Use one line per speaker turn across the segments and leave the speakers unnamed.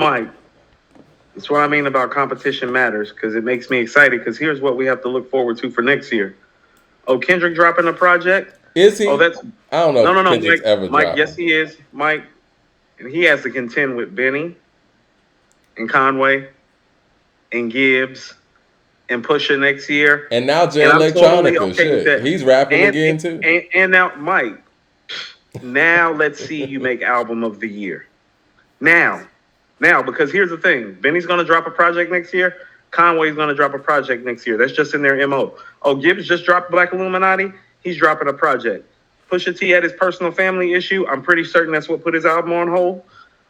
Mike, that's what I mean about competition matters because it makes me excited. Because here's what we have to look forward to for next year. Oh, Kendrick dropping a project.
Is
Oh,
he?
that's
I don't know
no, no,
if
no,
Kendrick's
Mike.
ever
Mike,
dropped
yes,
one.
he is, Mike, and he has to contend with Benny and Conway and Gibbs and Pusha next year.
And now Jay
And I'm totally
Electronica,
okay with
shit,
that.
he's rapping
And
again too.
and now, Mike, now let's see you make album of the year. Now, because here's the thing: Benny's gonna drop a project next year. Conway's gonna drop a project next year. That's just in their mo. Oh, Gibbs just dropped Black Illuminati. He's dropping a project. Pusha T had his personal family issue. I'm pretty certain that's what put his album on hold.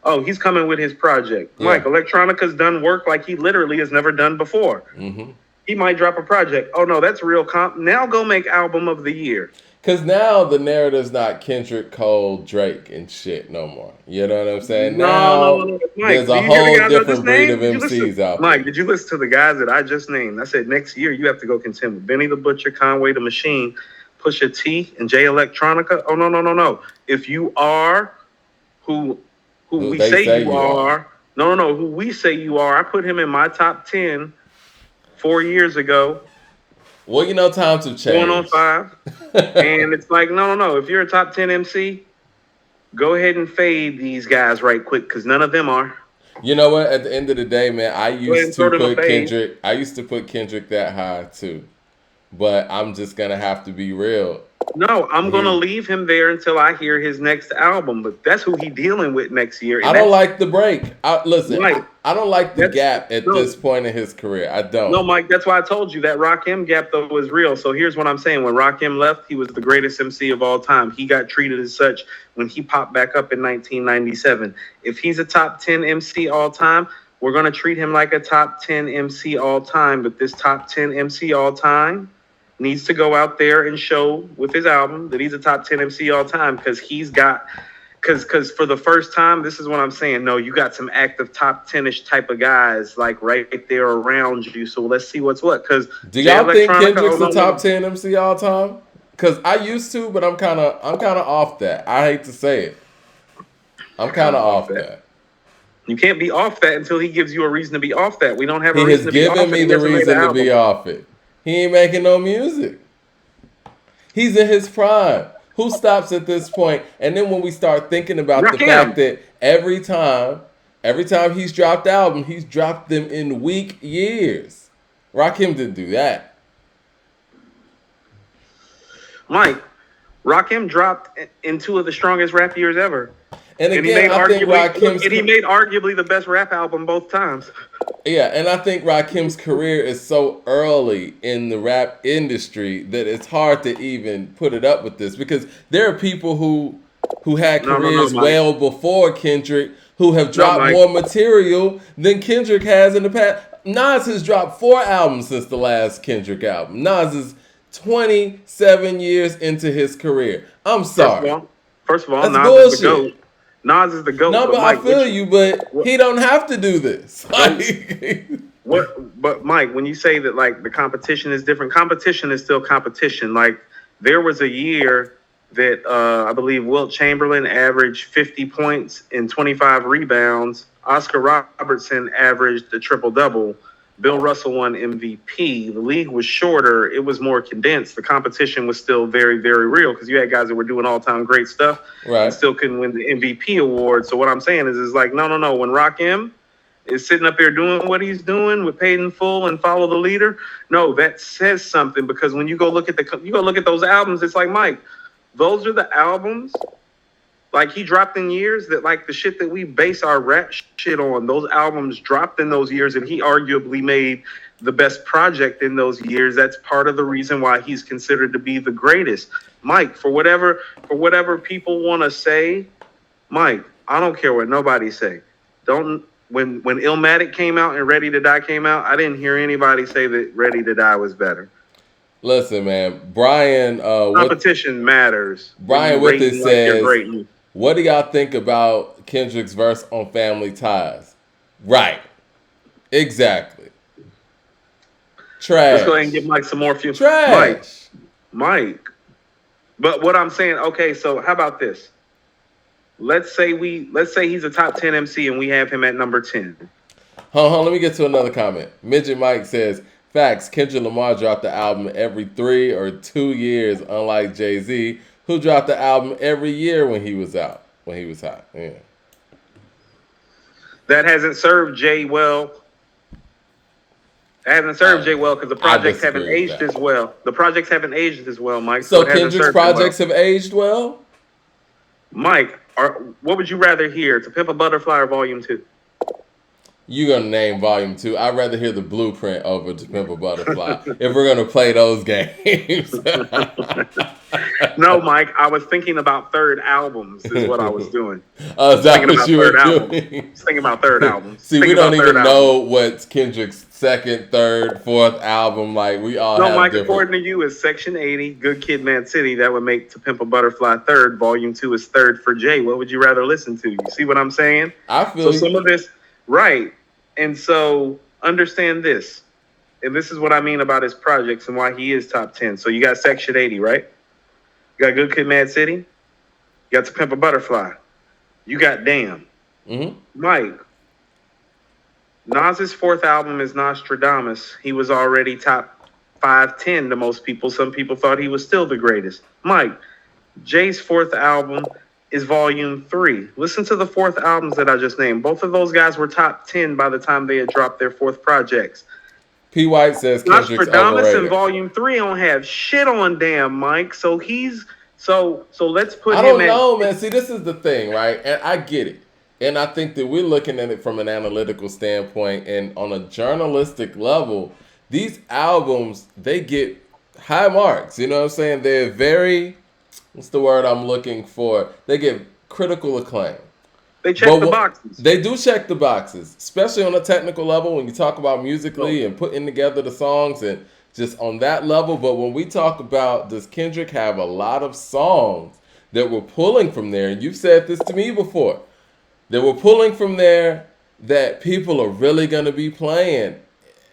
Oh, he's coming with his project.
Yeah.
Mike, Electronica's done work like he literally has never done before.
Mm-hmm.
He might drop a project. Oh no, that's real comp. Now go make album of the year.
Cause now the narrative's not Kendrick, Cole, Drake, and shit no more. You know what I'm saying?
No, no, no,
Now
no. Mike,
there's
do
a
you hear the
whole
guys I just
different breed
named?
of
Did you listen?
MCs out
Mike,
there.
did you listen to the guys that I just named? I said next year you have to go contend with Benny the Butcher, Conway the Machine, Pusha T, and Jay Electronica. Oh no, no, no, no. If you are who
Who
we
they
say
say
you
you are.
are, no, no, no, who we say you are, I put him in my top 10 4 years ago,
Well, you know, times have
going on
changed.
5. And it's like, no, no, no. If you're a top 10 MC, go ahead and fade these guys right quick because none of them are.
You know what? At the end of the day, man, I
Go ahead
used
and throw
to
them a
put
fade.
Kendrick. I used to put Kendrick that high too, but I'm just gonna have to be real.
No, I'm gonna
He,
leave him there until I hear his next album. But that's who he dealing with next year,
I
and
don't
that's
like the break. Listen,
Mike.
I don't like the
That's
gap at
no,
this point in his career. I
no,
don't.
Mike. That's why I told you that Rakim gap though was real. So here's what I'm saying: when Rakim left, he was the greatest MC of all time. He got treated as such when he popped back up in 1997. If he's a top 10 MC all time, we're gonna treat him like a top 10 MC all time. But this top 10 MC all time needs to go out there and show with his album that he's a top 10 MC all time because he's got because for the first time, this is what I'm saying. No, you got some active top 10ish type of guys like right there around you. So let's see what's what. Because
Do
Jay
y'all think
Electronica, oh
Kendrick's a
no, no,
top
no.
10 MC all time? Cause I used to, but I'm kind of off that. I hate to say it. I'm kind
Kind
of
of off
off
that.
that.
You can't be off that until he gives you a reason to be off that. We don't have a
He has
reason to be
given
off it.
me
He
the
hasn't made an
reason to be
album.
off it. He ain't making no music. He's in his prime. Who stops at this point? And then when we start thinking about the fact
Rakim.
that every time he's dropped album, he's dropped them in weak years. Rakim didn't do that.
Mike. Rakim dropped in 2 of the strongest rap years ever.
And
And he
again,
made
I think
arguably look,
Rakim's
and he made arguably the best rap album both times.
yeah, and I think Rakim's career is so early in the rap industry that it's hard to even put it up with this because there are people who had
No, no, no,
careers
Mike.
well before Kendrick who have
No,
dropped
Mike.
more material than Kendrick has in the past. Nas has dropped 4 albums since the last Kendrick album. Nas is 27 years into his career. I'm
First of
sorry.
all, first of all,
That's
Nas is the
bullshit.
goat. Nas is the goat.
No,
But
but I
Mike,
feel you, but
what,
he don't have to do this.
don't
Like,
what? Mike, when you say that like the competition is different, competition is still competition. Like there was a year that I believe Wilt Chamberlain averaged 50 points and 25 rebounds. Oscar Robertson averaged a triple double. Bill Russell won MVP. The league was shorter. It was more condensed. The competition was still very, very real because you had guys that were doing all-time great stuff and
right.
still couldn't win the MVP award. So what I'm saying is like, no, no, no. When Rakim is sitting up there doing what he's doing with paid in full and follow the leader, no, that says something because when you go look at those albums, it's like Mike, those are the albums like he dropped in years that like the shit that we base our rap shit on, those albums dropped in those years and he arguably made the best project in those years. That's part of the reason why he's considered to be the greatest. Mike, for whatever people want to say, Mike, I don't care what nobody say. Don't when Illmatic came out and Ready to Die came out, I didn't hear anybody say that Ready to Die was better.
Listen, man. Brian,
Competition matters when you
Brian with it
rating like you're
says,
great.
what do y'all think about Kendrick's verse on Family Ties? Right. Exactly.
Let's go ahead and give
Trash.
Mike some more fuel. Mike,
Trash.
Mike. But what I'm saying, okay, so how about this? let's say he's a top 10 MC and we have him at number 10.
Hold on, let me get to another comment. Midget Mike says, facts, Kendrick Lamar dropped the album every 3 or 2 years, unlike Jay-Z, who dropped the album every year when he was hot. Yeah.
That hasn't served Jay well. That hasn't served Jay well because the projects haven't aged as well. The projects haven't aged as well, Mike.
So Kendrick's projects have aged well?
Mike, what would you rather hear? To Pimp a Butterfly or Volume 2?
You're going to name Volume 2. I'd rather hear the blueprint over To Pimp a Butterfly if we're going to play those games.
No, Mike, I was thinking about third albums is what I was doing.
Is that what you were doing?
Thinking about third albums.
See, we don't even know what's Kendrick's second, third, fourth album. Like, we all have
Mike,
different...
according to you, is Section 80, Good Kid, Mad City. That would make To Pimp a Butterfly third. Volume 2 is third for Jay. What would you rather listen to? You see what I'm saying?
I feel
some of this... Right. And so understand this. And this is what I mean about his projects and why he is top 10. So you got Section 80, right? You got Good Kid, Mad City. You got To Pimp a Butterfly. You got Damn.
Mm-hmm.
Mike, Nas's fourth album is Nostradamus. He was already top 5-10 to most people. Some people thought he was still the greatest. Mike, Jay's fourth album is Volume 3. Listen to the fourth albums that I just named. Both of those guys were top 10 by the time they had dropped their fourth projects.
P. White says Kendrick's
Nostradamus
overrated.
and Volume 3 don't have shit on Damn, Mike. So he's so let's put him
I don't know, man. See, this is the thing, right? And I get it. And I think that we're looking at it from an analytical standpoint and on a journalistic level, these albums, they get high marks. You know what I'm saying? They're very, what's the word I'm looking for? They get critical acclaim.
They check the boxes.
They do check the boxes, especially on a technical level when you talk about musically and putting together the songs and just on that level. But when we talk about, does Kendrick have a lot of songs that we're pulling from there? And you've said this to me before. That we're pulling from there that people are really going to be playing.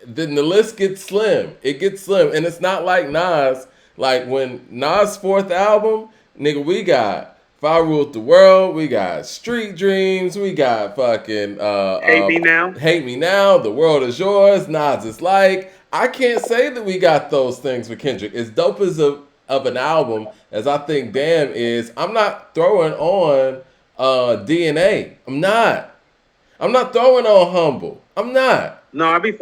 Then the list gets slim. It gets slim. And it's not like Nas. Like when Nas' fourth album, nigga, we got If I Ruled the World, we got Street Dreams, we got fucking
Hate Me Now.
Hate Me Now, The World Is Yours, Nas Is Like. I can't say that we got those things with Kendrick. As dope as of an album as I think Damn is, I'm not throwing on DNA. I'm not throwing on Humble. I'm not.
No, I be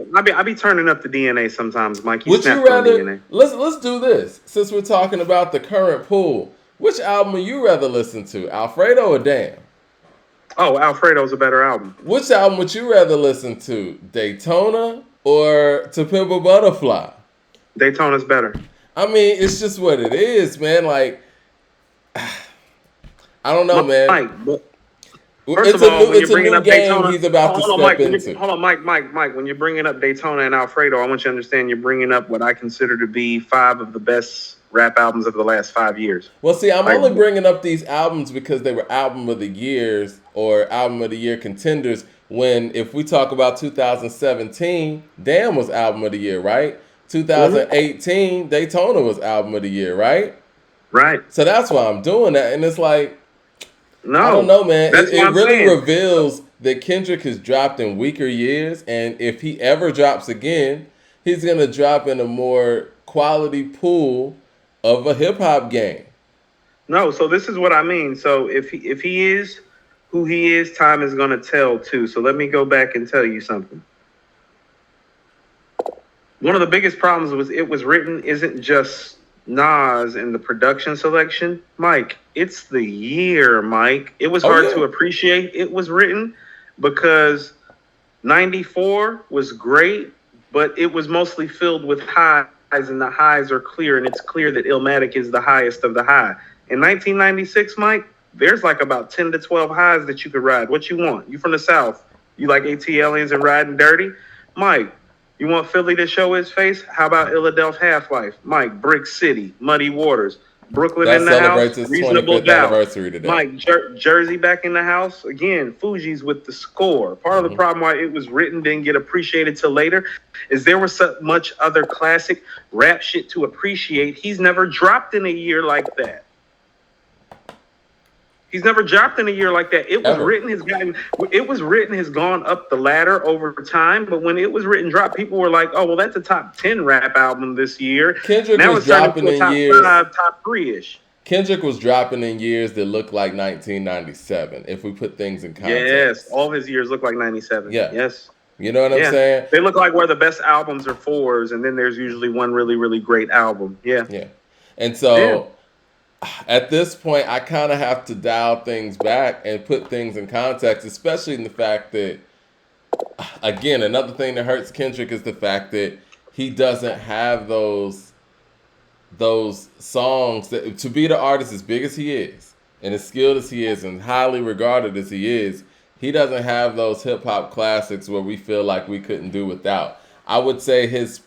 turning up the DNA sometimes, Mike.
Would you rather? Let's do this. Since we're talking about the current pool, which album would you rather listen to, Alfredo or Damn?
Oh, Alfredo's a better album.
Which album would you rather listen to, Daytona or To Pimp a Butterfly?
Daytona's better.
I mean, it's just what it is, man. Like, I don't know, man.
Mike,
It's a new game Daytona, he's about to step into.
Hold on, Mike. When you're bringing up Daytona and Alfredo, I want you to understand you're bringing up what I consider to be 5 of the best rap albums of the last 5 years.
Well, see, I'm only bringing up these albums because they were album of the years or album of the year contenders. When, if we talk about 2017, Damn was album of the year, right? 2018, Daytona was album of the year, right?
Right.
So that's why I'm doing that. And it's like,
no,
I don't know, man. It really
saying.
Reveals that Kendrick has dropped in weaker years. And if he ever drops again, he's going to drop in a more quality pool of a hip-hop game.
No, so this is what I mean. So if he is who he is, time is going to tell, too. So let me go back and tell you something. One of the biggest problems was it was written isn't just Nas and the production selection. Mike, it's the year, Mike. It was hard to appreciate it was written because 94 was great, but it was mostly filled with highs, and the highs are clear, and it's clear that Illmatic is the highest of the high. In 1996, Mike, there's like about 10 to 12 highs that you could ride. What you want? You from the South. You like ATLians and riding dirty? Mike, you want Philly to show his face? How about Philadelphia Half-Life? Mike, Brick City, Muddy Waters, Brooklyn in the house, Reasonable Doubt.
Anniversary today.
Mike, Jersey back in the house. Again, Fuji's with the score. Part of the problem why it was written didn't get appreciated till later is there was so much other classic rap shit to appreciate. He's never dropped in a year like that. He's never dropped in a year like that. It was
Ever.
written, has gone up the ladder over time. But when it was written, drop, people were like, "Oh, well, that's a top 10 rap album this year."
Kendrick
Now
was
it's turning
dropping
to a
in
top
years.
5, top 3-ish.
Kendrick was dropping in years that looked like 1997. If we put things in
Yes,
context.
all his years look like 97.
Yeah.
Yes.
You know what I'm
Yeah.
saying?
They look like where the best albums are 4s, and then there's usually one really, really great album. Yeah.
Yeah. And so at this point, I kind of have to dial things back and put things in context, especially in the fact that, again, another thing that hurts Kendrick is the fact that he doesn't have those songs that, to be the artist as big as he is and as skilled as he is and highly regarded as he is, he doesn't have those hip hop classics where we feel like we couldn't do without. I would say his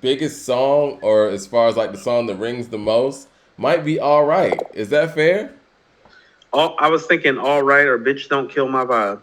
biggest song, or as far as like the song that rings the most, might be All Right. Is that fair?
I was thinking All Right or Bitch Don't Kill My Vibe.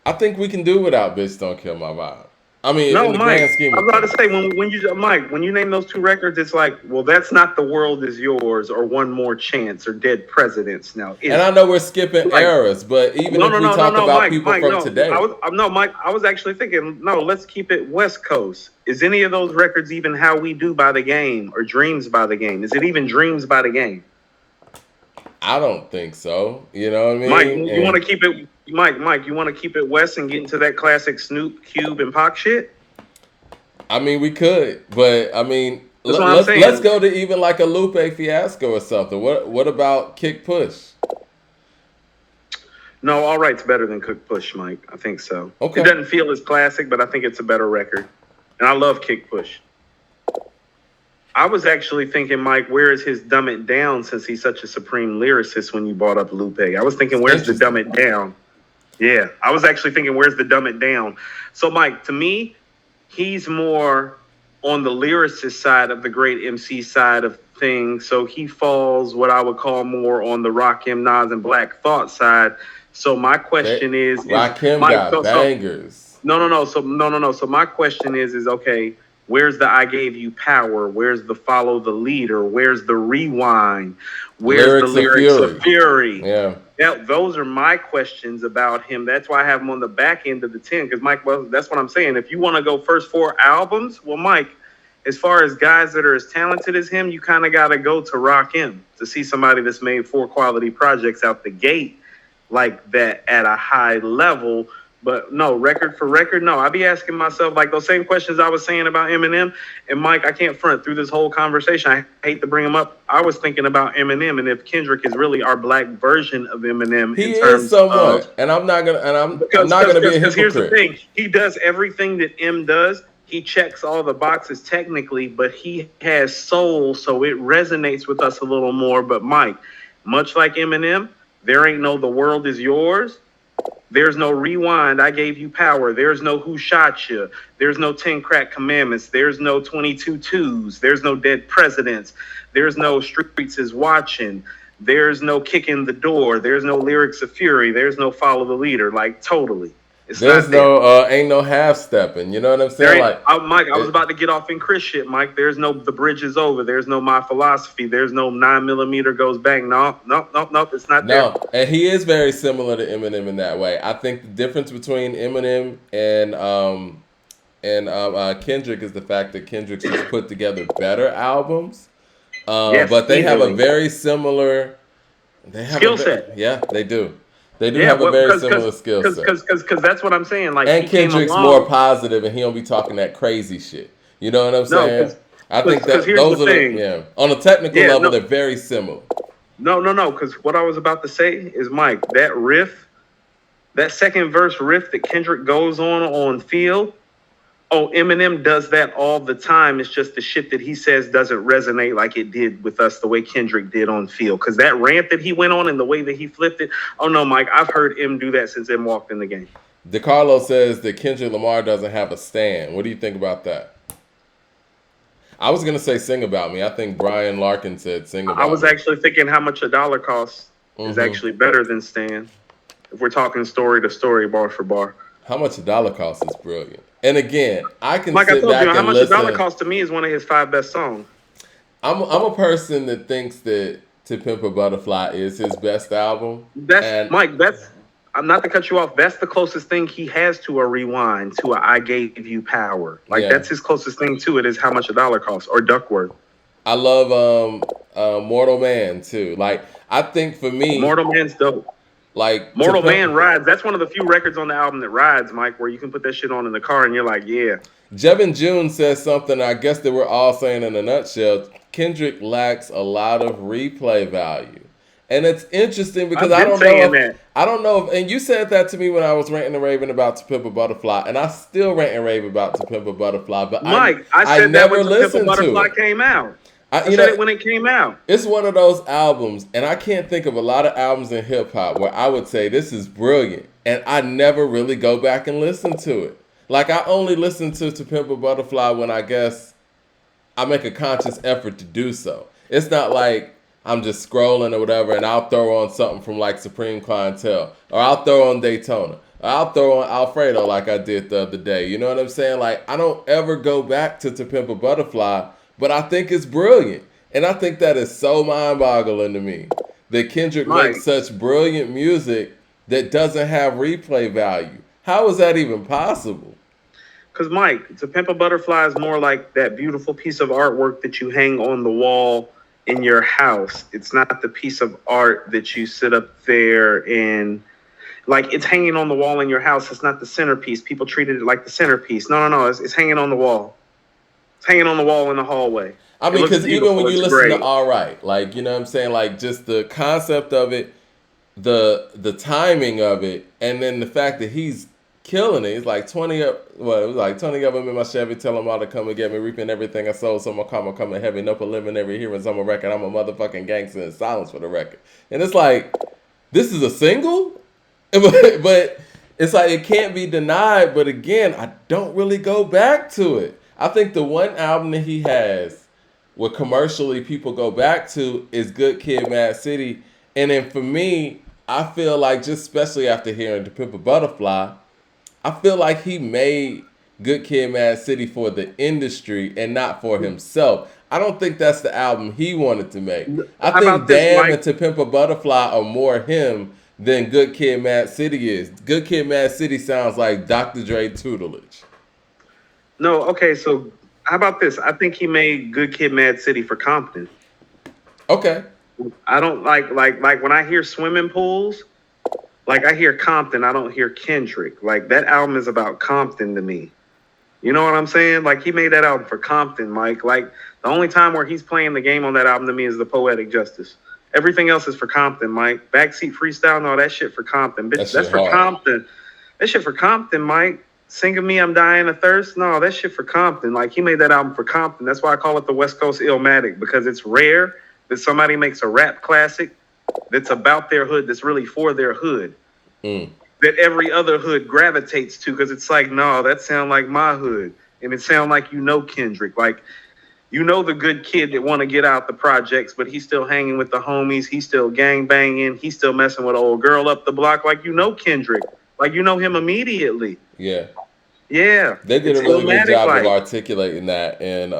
I think we can do without Bitch Don't Kill My Vibe. I mean,
No,
in the
Mike.
grand scheme
I
of
was about to
things.
say when you name those two records, it's like, well, that's not The World Is Yours or One More Chance or Dead Presidents. Now,
And I know we're skipping eras, but even if we talk about
Mike,
people
Mike,
from
no.
today,
Mike. I was actually thinking, no, let's keep it West Coast. Is any of those records even How We Do by the Game or Dreams by the Game? Is it even Dreams by the Game?
I don't think so. You know what I mean?
Mike, you want to keep it, Mike, you want to keep it West and get into that classic Snoop, Cube, and Pac shit?
I mean, we could, but I mean,
That's what I'm saying.
let's go to even like a Lupe Fiasco or something. What about Kick Push?
No, All Right's better than Cook Push, Mike. I think so.
Okay.
It doesn't feel as classic, but I think it's a better record. And I love Kick Push. I was actually thinking, Mike, where is his Dumb It Down since he's such a supreme lyricist when you brought up Lupe? I was thinking, where's the Dumb It Down? Yeah, I was actually thinking, where's the Dumb It Down? So, Mike, to me, he's more on the lyricist side of the great MC side of things. So he falls what I would call more on the Rakim, Nas, and Black Thought side. So my question is
Rakim
Mike,
got bangers.
No. So my question is okay, where's the I Gave You Power? Where's the Follow the Leader? Where's the Rewind? Where's the Lyrics of Fury?
Yeah.
Those are my questions about him. That's why I have him on the back end of the 10. Because, Mike, well, that's what I'm saying. If you want to go first 4 albums, well, Mike, as far as guys that are as talented as him, you kind of got to go to Rakim to see somebody that's made 4 quality projects out the gate like that at a high level. But no, record for record, no. I be asking myself like those same questions I was saying about Eminem. And Mike, I can't front through this whole conversation. I hate to bring him up. I was thinking about Eminem and if Kendrick is really our black version of Eminem.
He is somewhat, and I'm not gonna be a hypocrite.
Here's the thing: he does everything that M does. He checks all the boxes technically, but he has soul, so it resonates with us a little more. But Mike, much like Eminem, there ain't no "The World Is Yours." There's no Rewind, I Gave You Power. There's no Who Shot You. There's no 10 Crack Commandments. There's no 22 Twos. There's no Dead Presidents. There's no Streets Is Watching. There's no Kicking the Door. There's no Lyrics of Fury. There's no Follow the Leader. Like, totally.
There's no ain't no half stepping. You know what I'm saying?
Mike, I was about to get off in Chris shit, Mike. There's no The Bridge Is Over. There's no My Philosophy. There's no 9mm Goes Bang. No, it's not there.
No, and he is very similar to Eminem in that way. I think the difference between Eminem and Kendrick is the fact that Kendrick's just put together better albums.
Yes,
but they have
easily.
a very similar
Skill set.
Yeah, they do. They do have a very similar skill set.
Because that's what I'm saying. Like,
and Kendrick's more positive, and he don't be talking that crazy shit. You know what I'm saying? I think that those are on a technical level, they're very similar.
No. Because what I was about to say is, Mike, that riff, that second verse riff that Kendrick goes on Feel. Oh, Eminem does that all the time. It's just the shit that he says doesn't resonate like it did with us the way Kendrick did on Feel. Because that rant that he went on and the way that he flipped it, oh no, Mike, I've heard him do that since M walked in the game.
DeCarlo says that Kendrick Lamar doesn't have a stand. What do you think about that? I was going to say Sing About Me. I think Brian Larkin said Sing About Me.
I was actually thinking How Much a Dollar Costs is actually better than Stan. If we're talking story to story, bar for bar.
How Much a Dollar Costs is brilliant. And again, I can
like
sit
I told
back
you, How
and
Much
listen.
a Dollar Costs to me is one of his 5 best songs.
I'm a person that thinks that To Pimp a Butterfly is his best album.
That's
And
Mike. That's I'm not to cut you off. That's the closest thing he has to a rewind, to a "I gave you power." Like
yeah,
that's his closest thing to it is "How Much a Dollar Costs" or "Duckworth."
I love Mortal Man too. Like I think for me,
Mortal Man's dope.
like to
Mortal Man
Pimp,
rides. That's one of the few records on the album that rides, Mike, where you can put that shit on in the car and you're like, yeah.
Jevin June says something I guess that we're all saying in a nutshell. Kendrick lacks a lot of replay value. And it's interesting because
I've been saying that.
I don't know if, and you said that to me when I was ranting and raving about To Pimp a Butterfly, and I still rant and rave about To Pimp a Butterfly, but
Mike,
I
said that
never
when To Pimp a
listened to
Butterfly
it.
came out. I
You
said
know,
it when it came out.
it's one of those albums, and I can't think of a lot of albums in hip hop where I would say this is brilliant, and I never really go back and listen to it. Like I only listen to Pimp a Butterfly when I guess I make a conscious effort to do so. It's not like I'm just scrolling or whatever, and I'll throw on something from like Supreme Clientele, or I'll throw on Daytona, or I'll throw on Alfredo like I did the other day. You know what I'm saying? Like I don't ever go back to Pimp a Butterfly, but I think it's brilliant. And I think that is so mind-boggling to me that Kendrick
Mike,
makes such brilliant music that doesn't have replay value. How is that even possible?
because Mike, To Pimp a Butterfly is more like that beautiful piece of artwork that you hang on the wall in your house. It's not the piece of art that you sit up there and like it's hanging on the wall in your house. It's not the centerpiece. People treated it like the centerpiece. No. It's hanging on the wall. It's hanging on the wall in the hallway.
I mean, because even when you listen
great.
to All Right, like, you know what I'm saying? Like, just the concept of it, the timing of it, and then the fact that he's killing it. It's like 20 of, well, it was like 20 of them in my Chevy, tell them all to come and get me, reaping everything I sold, so my karma coming heavy, no preliminary hearings on my record, I'm a motherfucking gangster in silence for the record. And it's like, this is a single? But it's like, it can't be denied, but again, I don't really go back to it. I think the one album that he has where commercially people go back to is Good Kid, Mad City. And then for me, I feel like, just especially after hearing To Pimp a Butterfly, I feel like he made Good Kid, Mad City for the industry and not for himself. I don't think that's the album he wanted to make. I
How
think
about this,
Damn
Mike?
and To Pimp a Butterfly are more him than Good Kid, Mad City is. Good Kid, Mad City sounds like Dr. Dre tutelage.
No, okay, so how about this? I think he made Good Kid, Mad City for Compton.
Okay.
I don't like when I hear swimming pools, like I hear Compton, I don't hear Kendrick. Like that album is about Compton to me. You know what I'm saying? Like he made that album for Compton, Mike. Like the only time where he's playing the game on that album to me is the Poetic Justice. Everything else is for Compton, Mike. Backseat Freestyle, no, that shit for Compton. Bitch, that's for
hard.
Compton. That shit for Compton, Mike. Singing Me, I'm Dying of Thirst. No, that shit for Compton. Like he made that album for Compton. That's why I call it the West Coast Illmatic, because it's rare that somebody makes a rap classic that's about their hood, that's really for their hood, that every other hood gravitates to, because it's like, no, that sound like my hood. And it sound like Kendrick. Like, the good kid that want to get out the projects, but he's still hanging with the homies. He's still gang banging. He's still messing with an old girl up the block. Like, Kendrick. Like, him immediately.
Yeah.
Yeah.
They did a really good job of articulating that. And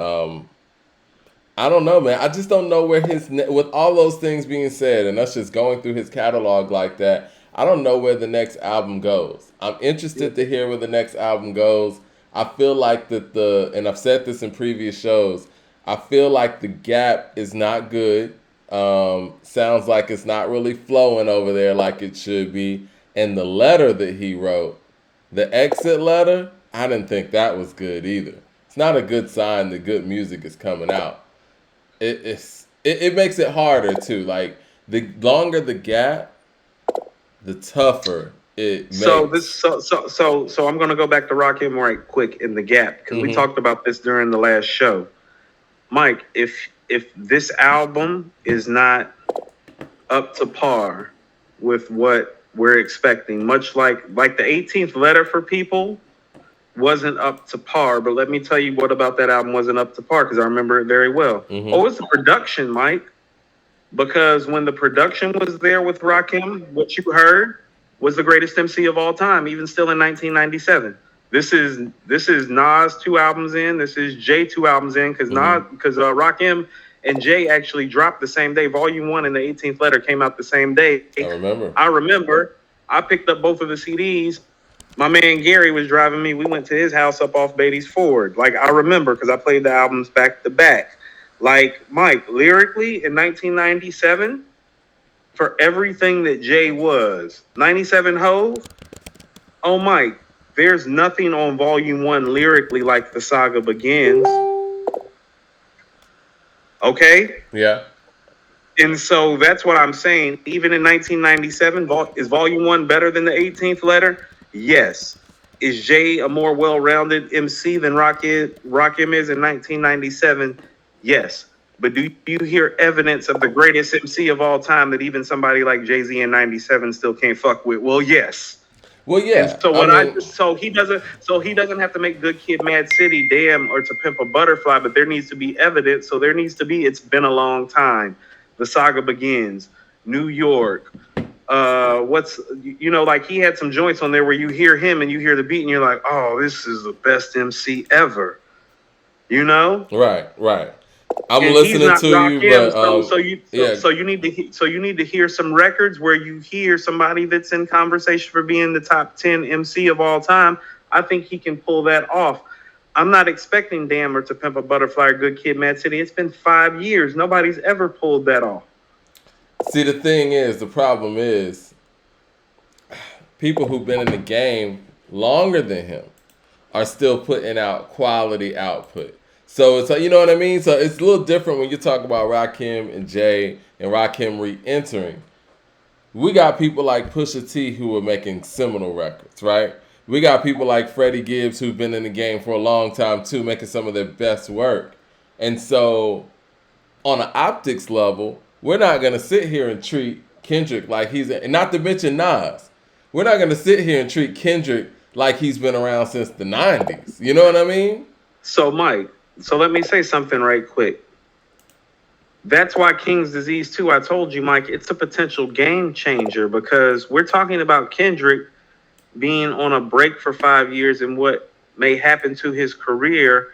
I don't know, man. I just don't know where with all those things being said and us just going through his catalog like that, I don't know where the next album goes. I'm interested to hear where the next album goes. I feel like and I've said this in previous shows, I feel like the gap is not good. Sounds like it's not really flowing over there like it should be. And the letter that he wrote, the exit letter, I didn't think that was good either. It's not a good sign that good music is coming out. It makes it harder too. Like the longer the gap, the tougher it makes.
So I'm gonna go back to Rakim right quick in the gap, because we talked about this during the last show. Mike, if this album is not up to par with what we're expecting, much like the 18th Letter for People wasn't up to par, but let me tell you what about that album wasn't up to par, because I remember it very well. Oh, it's the production, Mike. Because when the production was there with Rakim, what you heard was the greatest MC of all time, even still in 1997. This is Nas 2 albums in. This is Jay 2 albums in, because Rakim and Jay actually dropped the same day. Volume 1 and the 18th Letter came out the same day.
I remember.
I picked up both of the CDs. My man Gary was driving me. We went to his house up off Beatty's Ford. Like, I remember because I played the albums back to back. Like, Mike, lyrically in 1997, for everything that Jay was, 97 Hove, oh, Mike, there's nothing on Volume 1 lyrically like The Saga Begins. Okay?
Yeah.
And so that's what I'm saying. Even in 1997, is Volume 1 better than the 18th Letter? Yes. Is Jay a more well-rounded MC than Rakim is in 1997? Yes. But do you hear evidence of the greatest MC of all time that even somebody like Jay-Z in 97 still can't fuck with? Well, yes.
Well, yeah.
And so he doesn't have to make Good Kid, Mad City, Damn, or To Pimp a Butterfly, but there needs to be evidence. So there needs to be It's Been a Long Time, The Saga Begins, New York. Like he had some joints on there where you hear him and you hear the beat and you're like, oh, this is the best MC ever. You know?
Right. I'm
And
listening to you, but
so you need to hear some records where you hear somebody that's in conversation for being the top 10 MC of all time. I think he can pull that off. I'm not expecting Damn or To Pimp a Butterfly or Good Kid, Mad City. It's been 5 years. Nobody's ever pulled that off.
See, the problem is, people who've been in the game longer than him are still putting out quality output. So it's, you know what I mean? So it's a little different when you talk about Rakim and Jay and Rakim re-entering. We got people like Pusha T who are making seminal records, right? We got people like Freddie Gibbs who've been in the game for a long time too, making some of their best work. And so on an optics level, we're not going to sit here and treat Kendrick like and not to mention Nas. We're not going to sit here and treat Kendrick like he's been around since the 90s. You know what I mean?
So, Mike, let me say something right quick. That's why King's Disease 2, I told you, Mike, it's a potential game changer because we're talking about Kendrick being on a break for 5 years and what may happen to his career.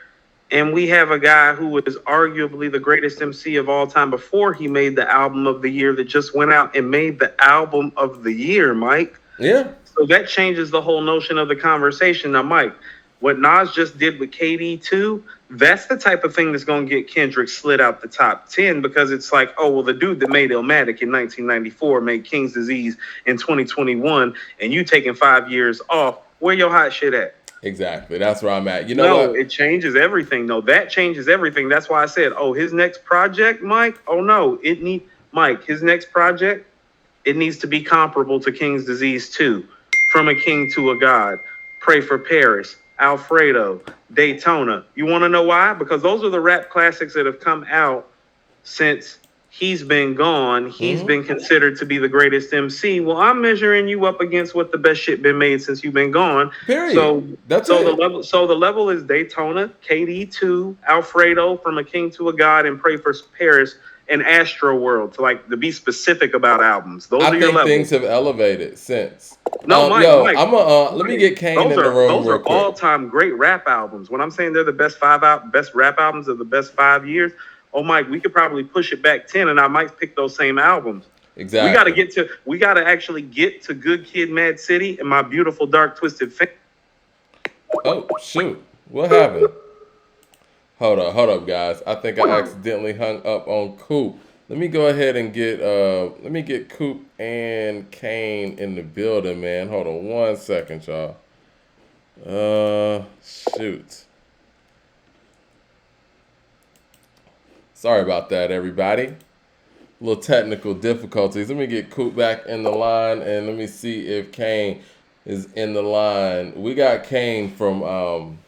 And we have a guy who was arguably the greatest MC of all time before he made the album of the year that just went out and made the album of the year, Mike.
Yeah.
So that changes the whole notion of the conversation. Now, Mike, what Nas just did with KD2, that's the type of thing that's going to get Kendrick slid out the top 10 because it's like, oh, well, the dude that made Illmatic in 1994 made King's Disease in 2021, and you taking 5 years off. Where your hot shit at?
Exactly. That's where I'm at. You know what?
It changes everything. No, that changes everything. That's why I said, oh, his next project, Mike, oh, no, his next project, it needs to be comparable to King's Disease 2, From a King to a God, Pray for Paris, Alfredo, Daytona. You want to know why? Because those are the rap classics that have come out since he's been gone. He's been considered to be the greatest MC. Well, I'm measuring you up against what the best shit been made since you've been gone.
Period.
The level is Daytona, KD2, Alfredo, From a King to a God, and Pray for Paris, and Astro World, to be specific about albums. Those are your levels.
Things have elevated since.
No, Mike,
let me get Kane in the room.
Those are all-time great rap albums. When I'm saying they're the best best rap albums of the best 5 years, oh, Mike, we could probably push it back 10, and I might pick those same albums.
Exactly.
We got to actually get to Good Kid, Mad City, and My Beautiful Dark Twisted Fantasy.
Oh shoot! What happened? Hold up, guys. I think I accidentally hung up on Coop. Let me go ahead and get Coop and Kane in the building, man. Hold on 1 second, y'all. Shoot. Sorry about that, everybody. A little technical difficulties. Let me get Coop back in the line, and let me see if Kane is in the line. We got Kane from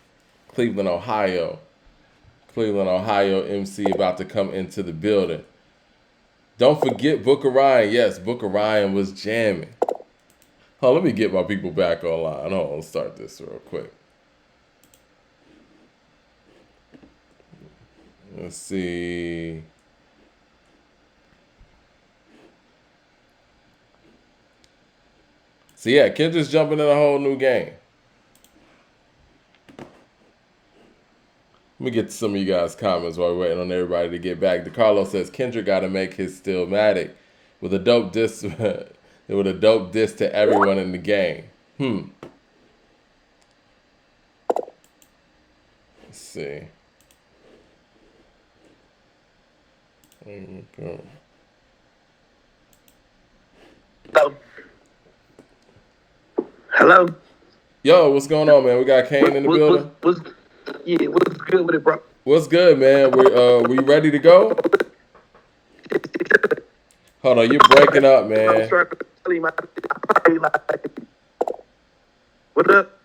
Cleveland, Ohio. Cleveland, Ohio MC about to come into the building. Don't forget Booker Ryan. Yes, Booker Ryan was jamming. Oh, let me get my people back online. Hold on, let's start this real quick. Let's see. So yeah, Kendrick's jumping in a whole new game. Let me get to some of you guys' comments while we're waiting on everybody to get back. DeCarlo says Kendrick got to make his Stillmatic with a dope diss with a dope diss to everyone in the game. Let's see. There we go.
Hello.
Yo, what's going on, man? We got Kane in the building.
What's good with it, bro?
What's good, man? We ready to go? Hold on, you're breaking up, man.
What up?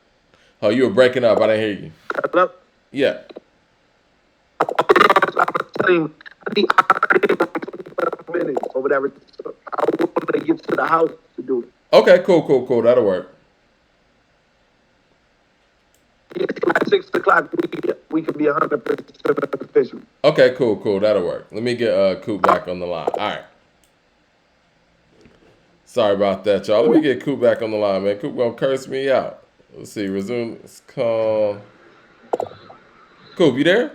Oh, you were breaking up. I didn't hear you.
Hello?
Yeah.
Minutes or whatever. I want to get to the house to do it.
Okay, cool. That'll work.
At 6 o'clock, we can be 100% official.
Okay, cool. That'll work. Let me get Coop back on the line. All right. Sorry about that, y'all. Let me get Coop back on the line, man. Coop gonna curse me out. Let's see. Resume. Let's call. Coop, you there?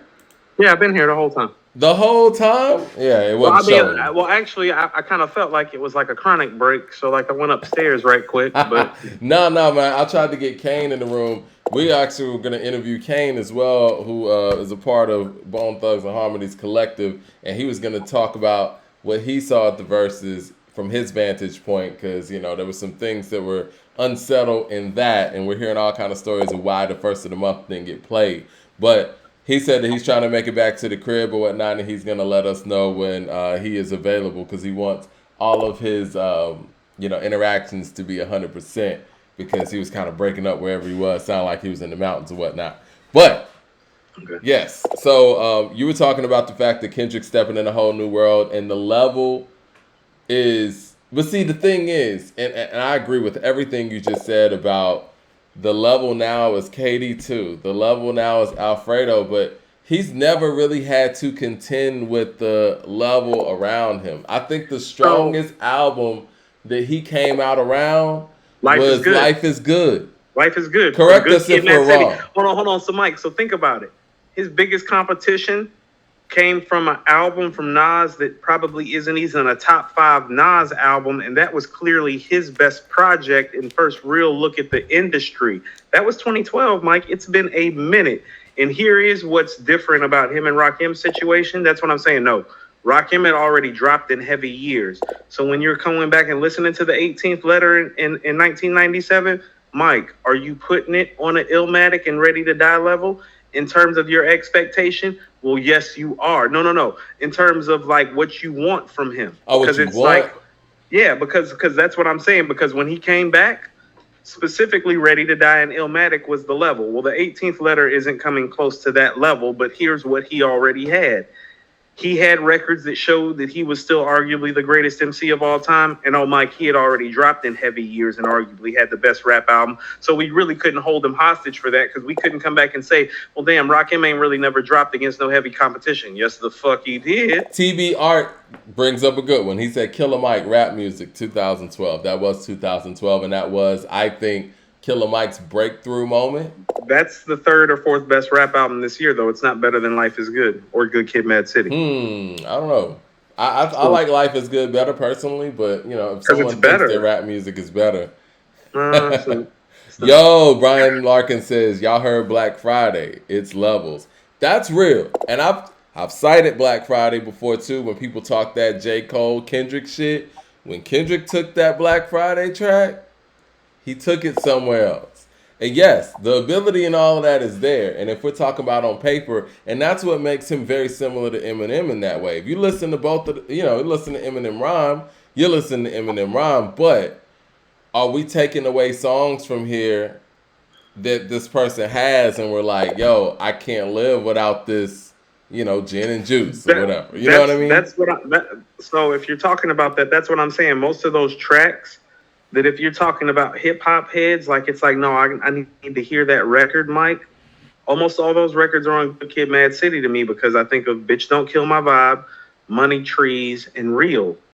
Yeah, I've been here the whole time.
The whole time? Yeah, it wasn't showing.
Actually, I kind of felt like it was like a chronic break, so like I went upstairs right quick. But
No, man. I tried to get Kane in the room. We actually were going to interview Kane as well, who is a part of Bone Thugs and Harmony's collective, and he was going to talk about what he saw at the Verses from his vantage point, because there were some things that were unsettled in that, and we're hearing all kind of stories of why the first of the month didn't get played. But he said that he's trying to make it back to the crib or whatnot, and he's going to let us know when he is available, because he wants all of his interactions to be 100%, because he was kind of breaking up wherever he was. Sounded like he was in the mountains or whatnot. But, okay. Yes. So you were talking about the fact that Kendrick's stepping in a whole new world, and the level is... But see, the thing is, and I agree with everything you just said about the level now is KD too. The level now is Alfredo, but he's never really had to contend with the level around him. I think the strongest album that he came out around was Life is Good.
Life is Good.
Correct us if we're wrong.
Hold on. So, Mike, think about it. His biggest competition came from an album from Nas that probably isn't even a top 5 Nas album, and that was clearly his best project and first real look at the industry. That was 2012, Mike. It's been a minute. And here is what's different about him and Rakim's situation. That's what I'm saying. No, Rakim had already dropped in heavy years. So when you're coming back and listening to the 18th letter in 1997, Mike, are you putting it on an Illmatic and Ready to Die level in terms of your expectation? Well, yes, you are. No. In terms of like what you want from him.
Oh, what you want?
Because that's what I'm saying. Because when he came back, specifically Ready to Die and Illmatic was the level. Well, the 18th letter isn't coming close to that level, but here's what he already had. He had records that showed that he was still arguably the greatest MC of all time. And Mike, he had already dropped in heavy years and arguably had the best rap album. So we really couldn't hold him hostage for that, because we couldn't come back and say, well, damn, Rakim ain't really never dropped against no heavy competition. Yes, the fuck he did.
TB Art brings up a good one. He said Killer Mike Rap Music 2012. That was 2012, and that was, I think, Killer Mike's breakthrough moment.
That's the 3rd or 4th best rap album this year, though. It's not better than Life is Good or Good Kid, Mad City.
I don't know. I like Life is Good better personally, but if someone thinks their rap music is better. Yo, Brian Larkin says, y'all heard Black Friday. It's levels. That's real. And I've cited Black Friday before too, when people talk that J. Cole, Kendrick shit. When Kendrick took that Black Friday track, he took it somewhere else. And yes, the ability and all of that is there. And if we're talking about on paper, and that's what makes him very similar to Eminem in that way. If you listen to both of you listen to Eminem rhyme, you listen to Eminem rhyme, but are we taking away songs from here that this person has and we're like, yo, I can't live without this, gin and juice or whatever. You know what I mean?
So if you're talking about that, that's what I'm saying. Most of those tracks, that if you're talking about hip-hop heads, like it's like, no, I need to hear that record, Mike. Almost all those records are on Good Kid, Mad City to me, because I think of Bitch Don't Kill My Vibe, Money Trees, and Real.